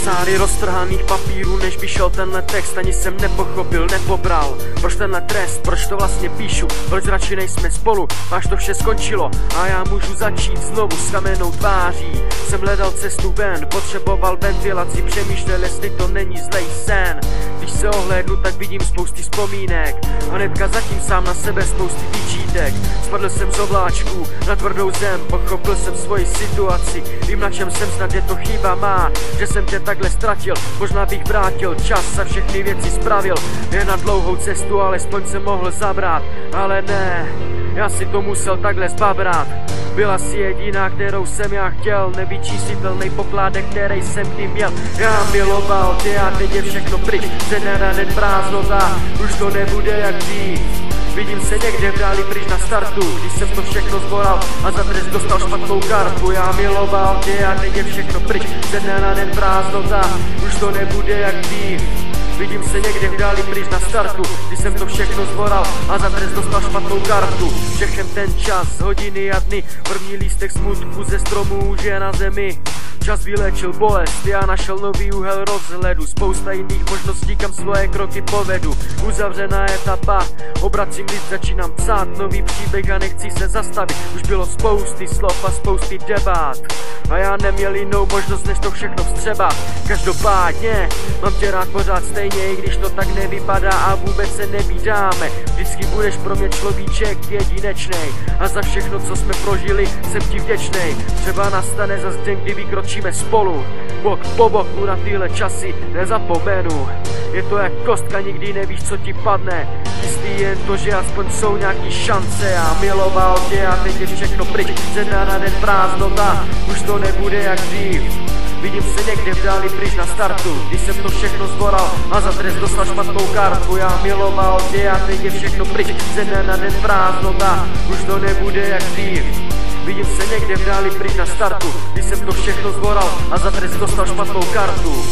Sáry roztrhaných papírů, než vyšel tenhle text, ani jsem nepochopil, nepobral. Proč tenhle trest, proč to vlastně píšu, proč radši nejsme spolu, až to vše skončilo a já můžu začít znovu s kamennou tváří. Jsem hledal cestu ven, potřeboval ventilaci, přemýšlel, jestli to není zlej sen. Když se ohlédnu, tak vidím spousty vzpomínek a hnedka zatím sám na sebe spousty výčítek. Spadl jsem z obláčků na tvrdou zem, pochopil jsem svoji situaci, vím, na čem jsem, snad je to chyba má, že jsem tě takhle ztratil. Možná bych vrátil čas a všechny věci spravil, jen na dlouhou cestu alespoň jsem mohl zabrat, ale ne, já si to musel takhle zbabrat. Byla si jediná, kterou jsem já chtěl, nevyčíslitelný pokládek, který jsem kdy měl. Já miloval tě a teď je všechno pryč, ze dne na den prázdnota, už to nebude jak dřív. Vidím se někde v dáli pryč na startu, když jsem to všechno zboral a za trest dostal špatnou kartu. Já miloval tě a teď je všechno pryč, ze dne na den prázdnota, už to nebude jak dřív. Vidím se někde v dáli pryč na startu, když jsem to všechno zboral a za trest dostal špatnou kartu. Všechen ten čas, hodiny a dny, první lístek smutku ze stromů už je na zemi. Čas vylečil bolest, já našel nový úhel rozhledu, spousta jiných možností, kam svoje kroky povedu. Uzavřená etapa, obracím list, začínám psát nový příběh a nechci se zastavit. Už bylo spousty slov a spousty debat a já neměl jinou možnost, než to všechno vstřebat. Každopádně mám tě rád pořád stejně, i když to tak nevypadá a vůbec se nevídáme. Vždycky budeš pro mě človíček jedinečnej a za všechno, co jsme prožili, jsem ti vděčnej. Třeba nastane zas den, kdy vykročíme spolu, bok po boku, na tyhle časy nezapomenu. Je to jak kostka, nikdy nevíš, co ti padne, jistý jen to, že aspoň jsou nějaký šance. Já miloval tě a teď je všechno pryč, ze dne na den prázdnota, už to nebude jak dřív. Vidím se někde v dáli pryč na startu, když jsem to všechno zboral a za trest dostal špatnou kartu. Já miloval tě a teď je všechno pryč, ze dne na den prázdnota, už to nebude jak dřív. Vidím se někde v dáli pryč na startu, když jsem to všechno zboral a za trest dostal špatnou kartu.